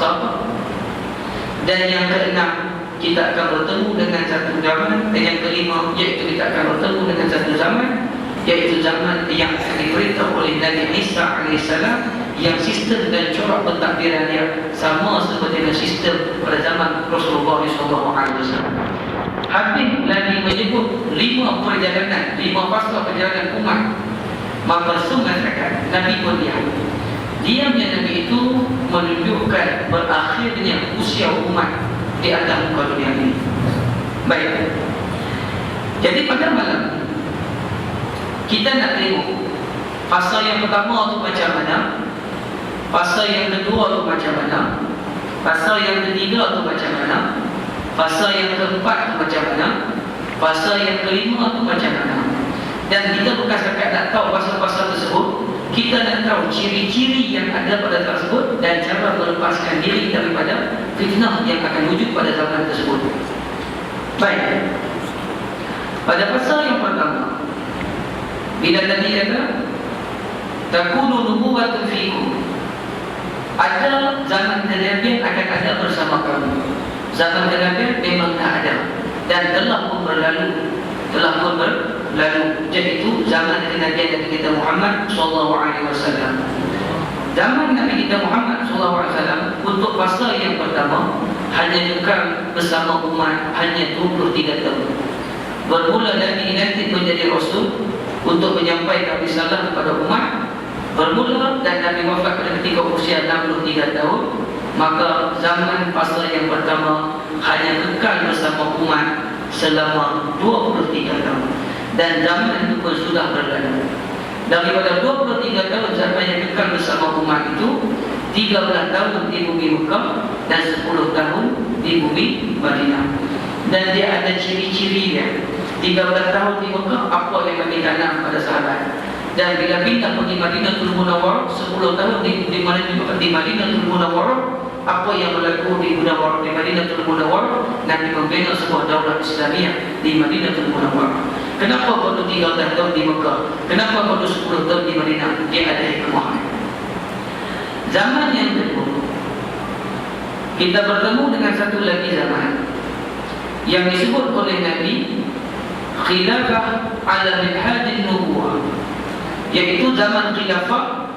sahabat. Dan yang keenam, kita akan bertemu dengan satu zaman. Dan yang kelima, iaitu kita akan bertemu dengan satu zaman, iaitu zaman yang diberitahu oleh Nabi Isa AS, yang sistem dan corak pentadbiran dia sama seperti dengan sistem pada zaman Rasulullah SAW. Habib lagi menyebut 5 perjalanan, 5 fasa perjalanan umat. Maka mengatakan Nabi pun diamnya Nabi itu menunjukkan berakhirnya usia umat di atas muka dunia ini. Baik. Jadi pada malam kita nak tengok fasa yang pertama tu macam mana, fasa yang kedua tu macam mana, fasa yang ketiga tu macam mana, fasa yang keempat tu macam mana, fasa yang kelima tu macam mana. Dan kita bukan setakat nak tahu fasa-fasa tersebut, kita nak tahu ciri-ciri yang ada pada tersebut dan cara melepaskan diri daripada fitnah yang akan wujud pada zaman tersebut. Baik. Pada fasa yang pertama, bila tadi ada takunu nubuwwatun fikum, ada zaman kenabian akan ada bersama kamu. Zaman kenabian memang tak ada dan telah pun berlalu, iaitu zaman kenabian Nabi kita Muhammad SAW. Zaman Nabi kita Muhammad SAW untuk fasa yang pertama hanya kekal bersama umat hanya 23 tahun. Bermula Nabi dilantik menjadi Rasul untuk menyampaikan risalah kepada umat. Bermula dan Nabi wafat pada ketika usia 63 tahun. Maka zaman fasa yang pertama hanya kekal bersama umat selama 23 tahun. Dan zaman itu pun sudah berlalu. Daripada 23 tahun zaman yang kekal bersama umat itu, 13 tahun di bumi Mekah dan 10 tahun di bumi Madinah. Dan dia ada ciri-cirinya. 13 tahun di Mekah, apa yang Nabi tanam pada sahabat. Dan bila pindah pergi Madinatul Munawwarah, 10 tahun di Madinatul Munawwarah, apa yang berlaku di Madinatul Munawwarah, Nabi membina sebuah daulah Islamiyah di Madinatul Munawwarah. Kenapa perlu 13 tahun di Mekah? Kenapa perlu 10 tahun di Madinah? Dia ada hikmah. Zaman yang kedua, kita bertemu dengan satu lagi zaman yang disebut oleh Nabi khilafah ala minhajin nubuwah, iaitu zaman khilafah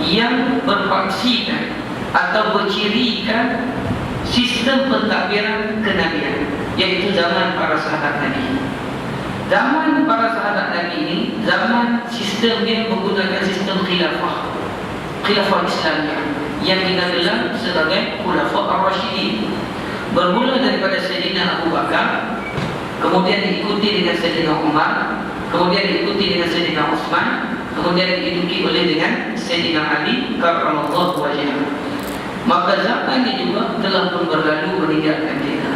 yang berfaksikan atau bercirikan sistem pentadbiran kenabian, iaitu zaman para sahabat Nabi. Zaman para sahabat Nabi ini zaman sistemnya menggunakan sistem khilafah Islamiyah yang kita gelar sebagai Khulafah Ar-Rasyidin. Bermula daripada Sayyidina Abu Bakar, kemudian diikuti dengan Sayyidina Umar, kemudian diikuti dengan Sayyidina Utsman, kemudian diikuti oleh dengan Sayyidina Ali karramallahu wajhahu. Maka zaman ini juga telah pun berlalu meninggalkan kita.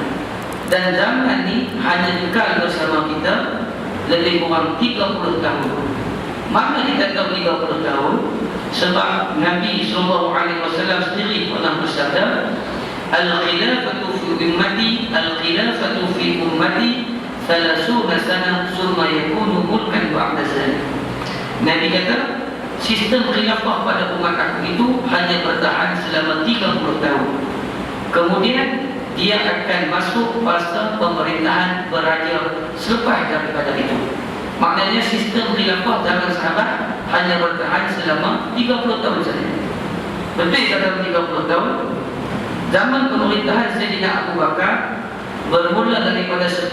Dan zaman ini hanya kekal bersama kita lebih kurang 30 tahun. Mana kita tahu 30 tahun? Sebab Nabi SAW sendiri pernah bersabda, Al-khilafatu fi ummati 30 sana summa yakunu mulkan ba'da zalik. Nabi kata, sistem khilafah pada umat aku itu hanya bertahan selama 30 tahun. Kemudian dia akan masuk fasa pemerintahan beraja selepas daripada itu. Maknanya sistem khilafah zaman sahabat hanya bertahan selama 30 tahun saja. Betul dalam 30 tahun. Zaman pemerintahan Sayyidina Abu Bakar bermula daripada 10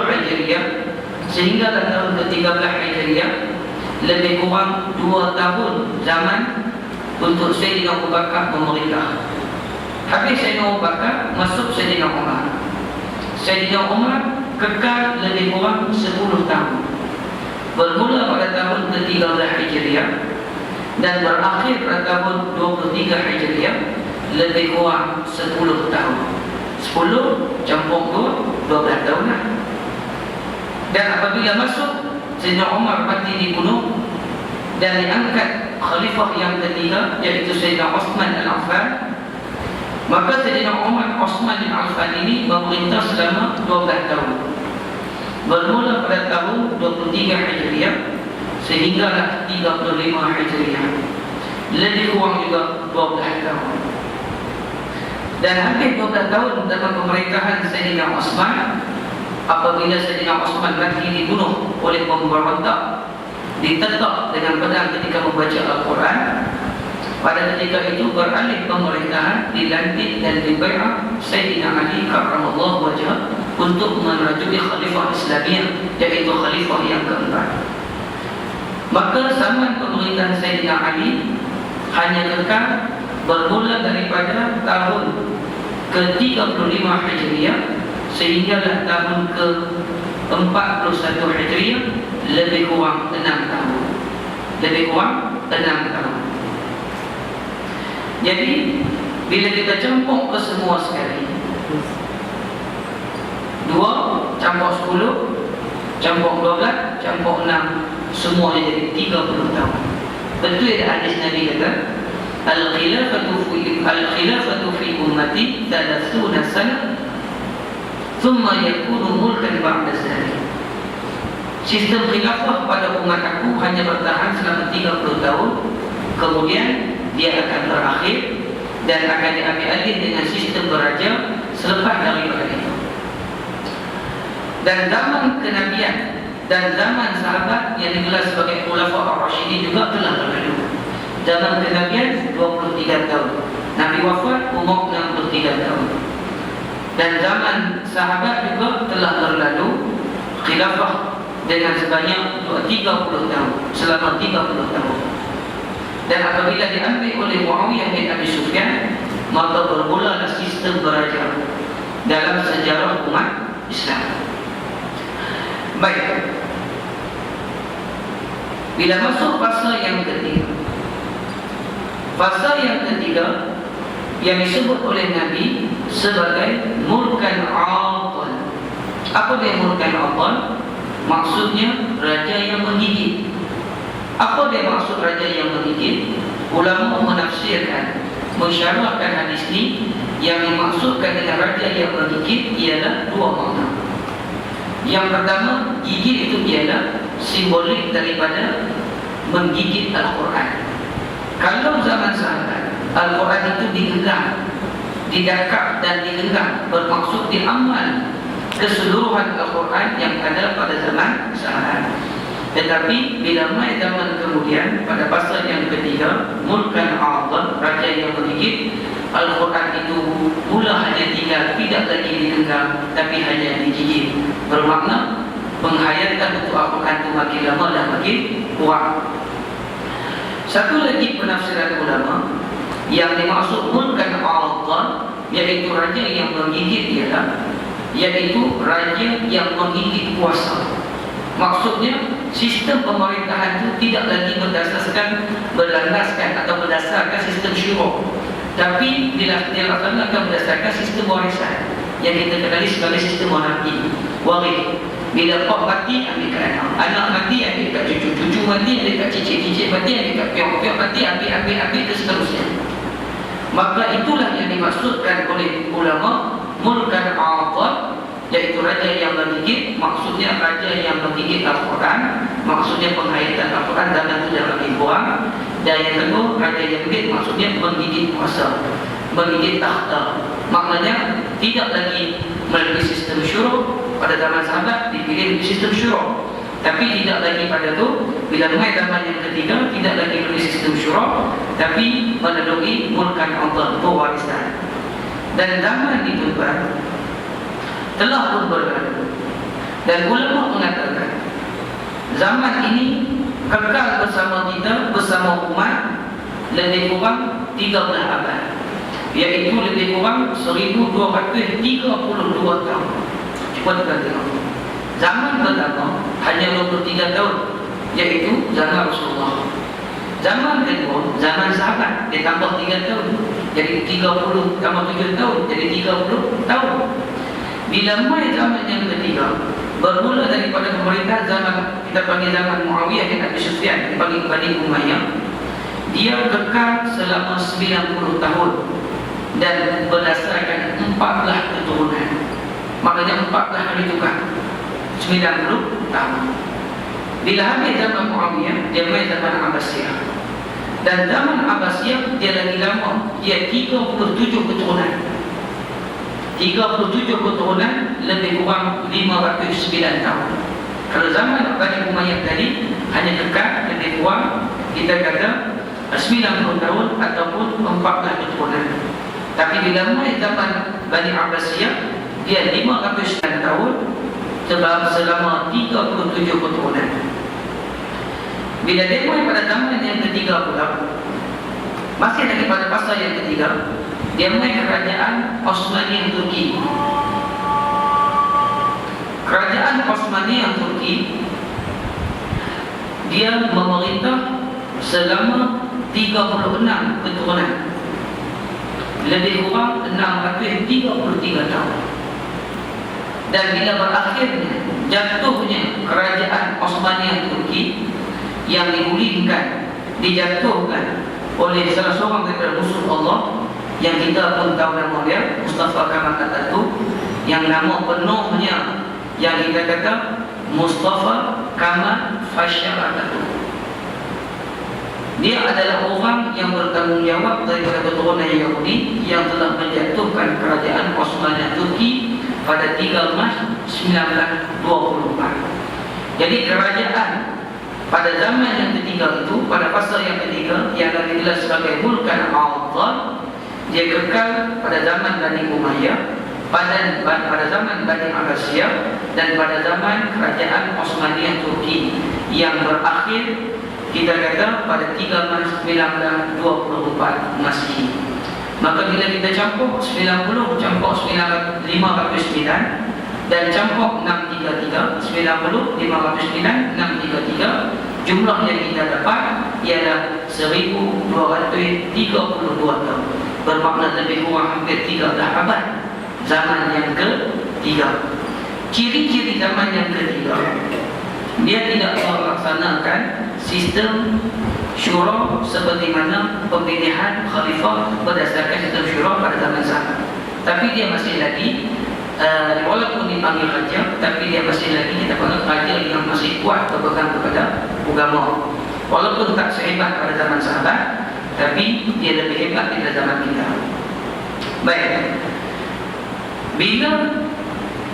Hijriah sehingga tahun ke-13 Hijriah, lebih kurang 2 tahun zaman untuk Sayyidina Abu Bakar memerintah. Habis Sayyidina Abu Bakar, masuk Sayyidina Umar. Sayyidina Umar kekal lebih kurang 10 tahun. Bermula pada tahun ke-13 Hijriah dan berakhir pada tahun 23 Hijriah, lebih kurang 10 tahun. 10 campur 2, 12 tahun lah. Dan apabila masuk, Sayyidina Umar mati dibunuh dan diangkat khalifah yang ketiga, iaitu Sayyidina Utsman Al-Affan. Maka Sayyidina Umar Utsman bin Affan ini memerintah selama 12 tahun. Bermula pada tahun 23 Hijriah sehinggalah 35 Hijriah. lebih kurang juga 12 tahun. Dan hampir 12 tahun dalam pemerintahan Sayyidina Osman, apabila Sayyidina Osman mati dibunuh oleh pemberontak, ditetak dengan pedang ketika membaca Al-Quran. Pada ketika itu beralih pemerintahan, dilantik dan dibai'ah Sayyidina Ali karramallahu wajhah untuk merajui khalifah Islamiyah, yaitu khalifah yang keempat. Maka zaman pemerintahan Sayyidina Ali hanya kekal bermula daripada tahun ke-35 Hijriah sehinggalah tahun ke-41 Hijriah, lebih kurang 6 tahun. Lebih kurang 6 tahun. Jadi bila kita campur ke semua sekali, 2 campur 10 campur 12 campur 6, semuanya jadi 30 tahun. Betul ada hadis Nabi kata, Al-khilafatu fi ummati 30 sana thumma yakunu mulkan ba'da zalik. Sistem khilafah pada umat aku hanya bertahan selama 30 tahun, kemudian dia akan berakhir dan akan diambil alih dengan sistem beraja selepas daripada itu. Dan zaman kenabian dan zaman sahabat yang digelar sebagai Khulafa ar-Rasyidin juga telah berlalu. Zaman kenabian 23 tahun, Nabi wafat umur 63 tahun. Dan zaman sahabat juga telah berlalu khilafah dengan sebanyak 30 tahun, selama 30 tahun. Dan apabila diambil oleh Muawiyah bin Abi Sufyan, maka bermulalah sistem beraja dalam sejarah umat Islam. Baik, bila masuk fasa yang ketiga, fasa yang ketiga yang disebut oleh Nabi sebagai mulkan awal. Apa dia mulkan awal? Maksudnya raja yang menggigit. Apa dia maksud raja yang menggigit? Ulama menafsirkan, mensyarahkan hadis ini, yang dimaksudkan dengan raja yang menggigit ialah dua makna. Yang pertama, gigit itu ialah simbolik daripada menggigit Al-Quran. Kalau zaman sahabat, Al-Quran itu digenggam, didakap dan digenggam, bermaksud diamal keseluruhan Al-Quran yang ada pada zaman sahabat. Tetapi bila mai zaman kemudian, pada fasa yang ketiga, mulkan a'adhan, raja yang menggigit, Al-Quran itu mula hanya tinggal, tidak lagi digenggam, tapi hanya digigit. Bermakna penghayatan untuk Al-Quran itu makin lama dan makin kuat. Satu lagi penafsiran ulama yang dimaksud mulkan a'adhan, yaitu raja yang menggigit ialah, yaitu raja yang menggigit kuasa. Maksudnya sistem pemerintahan itu tidak lagi berlandaskan atau berdasarkan sistem syura, tapi dilaksanakan berdasarkan sistem warisan yang kita kenali sebagai sistem monarki. Waris, bila pak mati ambil ke anak, anak mati ambil ke cucu, cucu mati ambil ke cicit, cicit mati ambil ke piok, piok mati ambil ke seterusnya. Maka itulah yang dimaksudkan oleh ulama mulkan a'adhan, yaitu raja yang menggigit. Maksudnya raja yang menggigit Al-Quran, maksudnya penghayatan Al-Quran dalam itu lebih kurang. Dan yang kedua, raja yang menggigit maksudnya menggigit kuasa, menggigit takhta. Maknanya tidak lagi melalui sistem syura. Pada zaman sahabat dipilih sistem syura, tapi tidak lagi pada itu. Bila mulai zaman yang ketiga, tidak lagi melalui sistem syura, tapi melalui mulkan Allah, pewarisan. Dan zaman itu telah pun berlalu. Dan ulama mengatakan zaman ini kekal bersama kita, bersama umat lebih kurang 13 abad, iaitu lebih kurang 1232 tahun. Cuba kita tengok. Zaman pertama hanya 23 tahun, iaitu zaman Rasulullah. Zaman kedua, zaman sahabat, ditambah 3 tahun, jadi 30, tambah 7 tahun, jadi 30 tahun. Bila mulai zaman yang ketiga, bermula daripada pemerintahan zaman, kita panggil zaman Muawiyah bin Abi Sufyan, dipanggil Bani Umayyah, dia kekal selama 90 tahun dan berdasarkan 14 keturunan. Maknanya 14 kali tukar 90 tahun. Bila habis zaman Muawiyah, dia mulai zaman Abbasiyah. Dan zaman Abbasiyah dia lagi lama, dia 37 keturunan. 37 keturunan lebih kurang 509 tahun. Kalau zaman Bani Umayyah tadi hanya dekat lebih kurang kita kata 90 tahun ataupun 14 keturunan. Tapi bila mulai zaman Bani Abbasiyah dia 509 tahun selama 37 keturunan. Bila dia mulai pada zaman yang ketiga pula, masih lagi pada fasa yang ketiga, dia mulai kerajaan Osmaniyah Turki. Kerajaan Osmaniyah Turki dia memerintah selama 36 keturunan, lebih kurang 633 tahun. Dan bila berakhirnya jatuhnya kerajaan Osmaniyah Turki yang digulingkan, dijatuhkan oleh salah seorang daripada musuh Allah yang kita pun tahu nama dia, Mustafa Kamal Atatürk, yang nama penuhnya yang kita kata Mustafa Kamal Pasha Atatürk. Dia adalah orang yang bertanggungjawab daripada keturunan Yahudi yang telah menjatuhkan kerajaan Osmaniyah Turki pada 3 Mac 1924. Jadi kerajaan pada zaman yang ketiga itu, pada fasa yang ketiga yang akan digelar sebagai Mulkan Al-Adhar, dia kekal pada zaman Bani Umayyah, pada zaman Bani Abbasiyah, dan pada zaman kerajaan Osmaniyah Turki yang berakhir kita kata pada 3 Mac 1924 Masihi. Maka bila kita campur 90 campur 509 dan campur 633, 90, 509, 633, jumlah yang kita dapat ialah 1232 tahun. Bermakna lebih kurang hampir 13 abad zaman yang ketiga. Ciri-ciri zaman yang ketiga, dia tidak melaksanakan sistem syura seperti mana pemilihan khalifah berdasarkan sistem syura pada zaman sahabat. Tapi dia masih lagi walaupun dipanggil raja, tapi dia masih lagi kita panggil raja yang masih kuat berpegang kepada agama. Walaupun tak sehebat pada zaman sahabat, tapi dia lebih hebat pada zaman kita. Baik, bila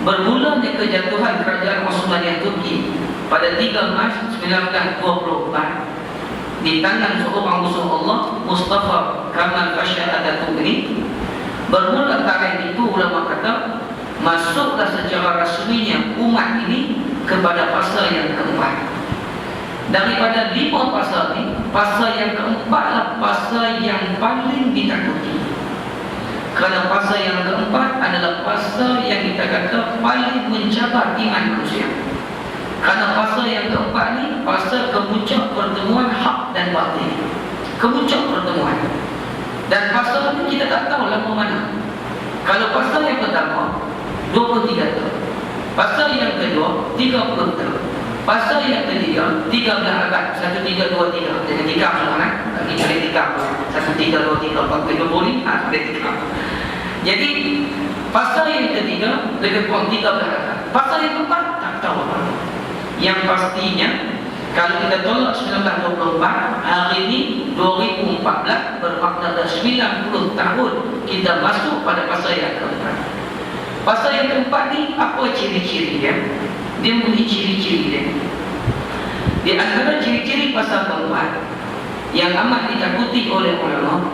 bermulanya kejatuhan kerajaan Osmaniyah Turki pada 3 Mac 1924 di tangan seorang musuh Allah, Mustafa Kamal Pasha Atatürk ini, bermula tarikh itu ulama kata masuklah secara rasminya umat ini kepada fasa yang keempat. Daripada 5 fasa ini, fasa yang keempatlah fasa yang paling ditakuti. Kerana fasa yang keempat adalah fasa yang kita kata paling mencabar iman manusia. Kerana fasa yang keempat ni fasa kemuncak pertemuan hak dan batil. Kemuncak pertemuan. Dan fasa ni kita tak tahu lama mana. Kalau fasa yang pertama 23 tahun, fasa yang kedua 30 tahun, fasa yang ketiga 13 abad, 1323. Jadi 3 kan? Lagi boleh 3. 1323 pakai 20 boleh 3. Jadi fasa yang ketiga lebih kurang 13 abad. Fasa yang keempat tak tahu apa. Yang pastinya kalau kita tolak 1924, hari ini 2014, bermakna dah 90 tahun kita masuk pada fasa yang keempat. Fasa yang keempat ni apa ciri-ciri dia? Dia mempunyai ciri-ciri dia. Di antara ciri-ciri fasa keempat yang amat ditakuti oleh ulama,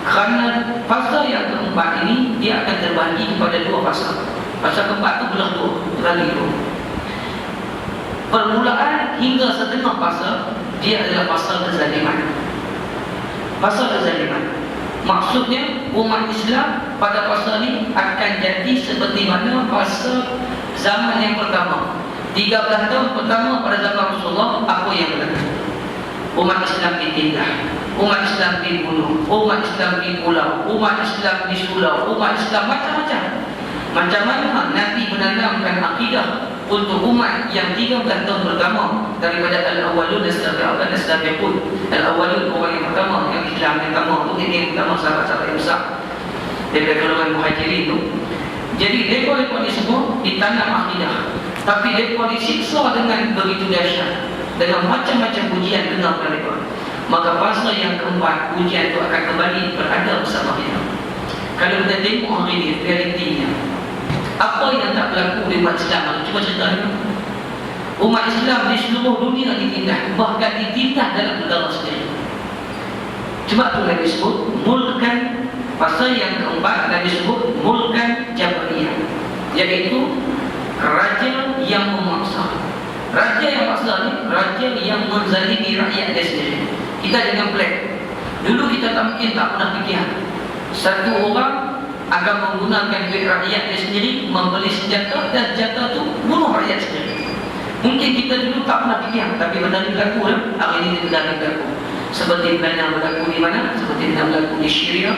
kerana fasa yang keempat ini dia akan terbagi kepada 2 fasa. Fasa keempat tu belah 2, terbagi 2. Permulaan hingga setengah fasa dia adalah fasa kezaliman. Fasa kezaliman maksudnya umat Islam pada fasa ini akan jadi seperti mana fasa zaman yang pertama. 13 tahun pertama pada zaman Rasulullah, apa yang berlaku? Umat Islam ditindas, umat Islam dibunuh, umat Islam dipulau, umat Islam disulau, umat Islam macam-macam. Macam mana Nabi menanamkan akidah untuk umat yang 13 tahun pertama daripada al-awwalun as-sabiqun as-sabiqun. Al-awwalun orang yang pertama, yang Islam yang pertama, ini yang pertama sahabat-sahabat yang besar daripada golongan muhajirin itu. Jadi mereka ni semua ditanam akidah, tapi mereka disiksa dengan begitu dahsyat, dengan macam-macam ujian kena pada mereka. maka fasa yang keempat, ujian itu akan kembali berada bersama kita. Kalau kita tengok hari ini, realitinya, apa yang tak berlaku di umat Islam? Cuba cerita ni. Umat Islam di seluruh dunia ditindas, bahkan ditindas dalam negara sendiri. Sebab tu Nabi sebut mulkan, fasa yang keempat Nabi sebut mulkan Jabariyah, iaitu raja yang memaksa. Raja yang memaksa ni, raja yang menzalimi rakyat dia sendiri. Kita jangan pelik. Dulu kita tak mungkin tak pernah fikir satu orang akan menggunakan duit rakyat dia sendiri membeli senjata dan senjata tu bunuh rakyat sendiri. Mungkin kita dulu tak pernah fikir, tapi benda ni berlaku lah. Hari ini benda ni berlaku. Seperti benda berlaku di mana? Seperti benda berlaku di Syria,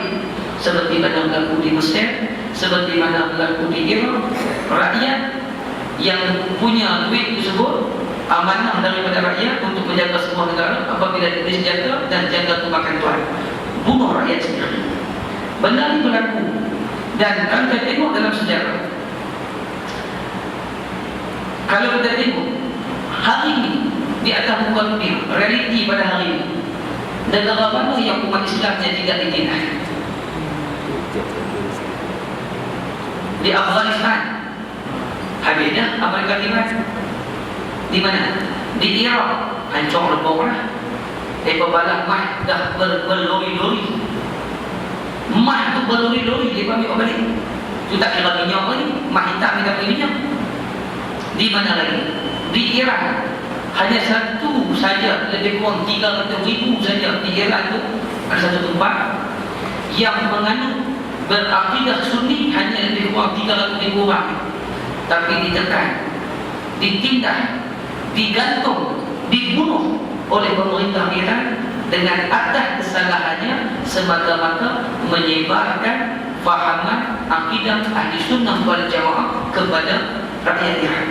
seperti benda berlaku di Mesir, seperti benda berlaku di Iraq. Rakyat yang punya duit tersebut amanah daripada rakyat untuk menjaga sebuah negara, apabila diberi senjata dan senjata itu makan tuan, bunuh rakyat sendiri. Benda ini berlaku. Dan kalau kita tengok dalam sejarah, kalau kita tengok hari ini di atas muka dunia, realiti pada hari ini, negara mana yang umat Islamnya tidak ditindas? Di Afghanistan, habisnya Amerika Timur. Di mana? Di Iraq, hancur lebok lah. Mereka balak mah dah berlori-lori. Mah tu berlori-lori, dia ambil balik. Tu tak kira minyak lagi, mah hitam dia tak minyak. Di mana lagi? Di Iran, hanya satu saja, lebih kurang 300,000 saja di Iran tu, ada satu tempat yang menganut berakidah Sunni, hanya lebih kurang 300,000 orang. Tapi ditekan, ditindas, digantung, dibunuh oleh pemerintah Iran dengan atas kesalahannya semata-mata menyebarkan fahaman akidah ahli sunnah wal jamaah kepada rakyat Iran.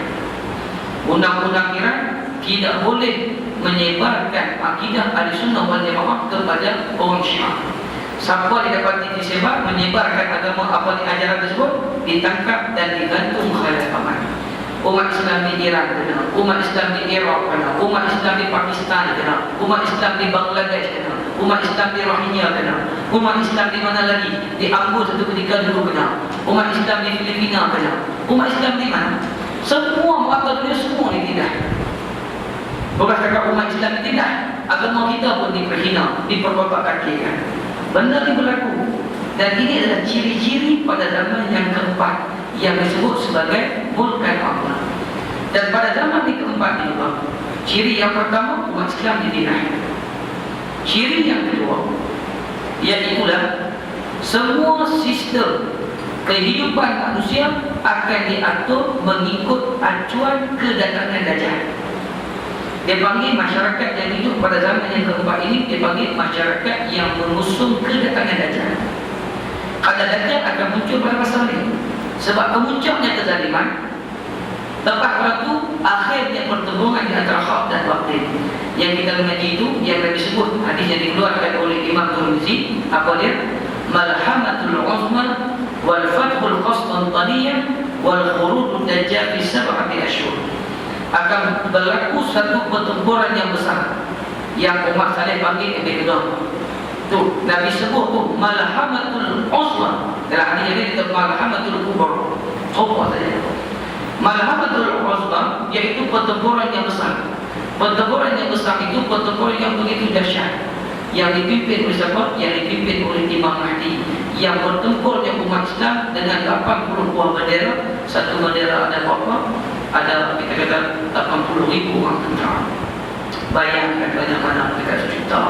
Undang-undang Iran tidak boleh menyebarkan akidah ahli sunnah wal jamaah kepada orang Syiah. Siapa didapati disebar menyebarkan agama apa di ajaran tersebut, ditangkap dan digantung khalaf aman. Umat Islam di Iran kena, umat Islam di Iraq kena, umat Islam di Pakistan kena, umat Islam di Bangladesh kena, umat Islam di Rohingya kena, umat Islam di mana lagi? Di Ambon satu ketika dulu kena, umat Islam di Filipina kena, umat Islam di mana? Semua muka dunia semua ditindas. Bukan cakap umat Islam ditindas, agama kita pun diperhina, diperkotak-kakikan. Benda ini berlaku. Dan ini adalah ciri-ciri pada zaman yang keempat yang disebut sebagai mulkan Allah. Dan pada zaman yang keempat ini, ciri yang pertama, umat Islam ditindas. Ciri yang kedua, iaitulah semua sistem kehidupan manusia akan diatur mengikut acuan kedatangan Dajjal. Dia panggil masyarakat yang hidup pada zaman yang keempat ini, dia panggil masyarakat yang mengusung kedatangan Dajjal. Kalau Dajjal akan muncul pada masa ini, sebab kemunculnya kezaliman, tepat waktu akhirnya pertemuan di antara hak dan batil. Yang kita mengaji itu, yang disebut hadis yang dikeluarkan oleh Imam Tirmizi, apa dia? Malhamatul uzma wal fathul Qastantaniyah wal khurujud Dajjal fi sab'ati ashhur. Akan berlaku satu pertempuran yang besar yang umat Saleh panggil Armageddon. Tu Nabi sebut tu malhamatul uzma. Dalam hadis ini kita malhamatul kubra. Apa saja. Malhamatul uzma iaitu pertempuran yang besar. Pertempuran yang besar itu pertempuran yang begitu dahsyat. Yang dipimpin oleh siapa? Yang dipimpin oleh Imam Mahdi, yang bertempur yang umat Islam dengan 80 buah bendera. Satu bendera ada berapa? Ada kita kata 80,000 orang tentera. Bayangkan banyak mana mereka juta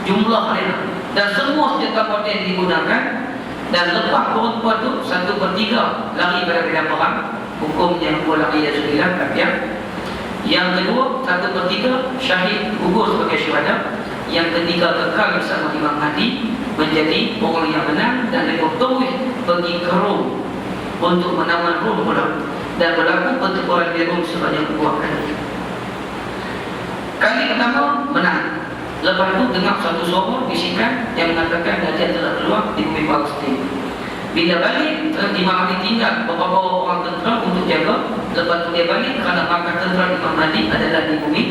jumlah mereka. Dan semua senjata modern digunakan. Dan lepas perempuan itu 1/3 lari pada medan perang. Hukumnya hukum lari Rasulullah kafir. Yang kedua 1/3 syahid, gugur sebagai syuhada. Yang ketiga kekal bersama Imam Mahdi menjadi orang yang menang. Dan mereka terus pergi ke Rom untuk menawan Rom pula. Dan berlaku pertempuran di Rom sebanyak 2 kali. Kali pertama menang. Lepas itu dengar satu suara bisikan yang mengatakan Dajjal telah keluar di bumi Palestin. Bila balik, Imam Mahdi tinggal beberapa orang tentera untuk jaga. Lepas itu dia balik kerana markas tentera Imam Mahdi adalah di bumi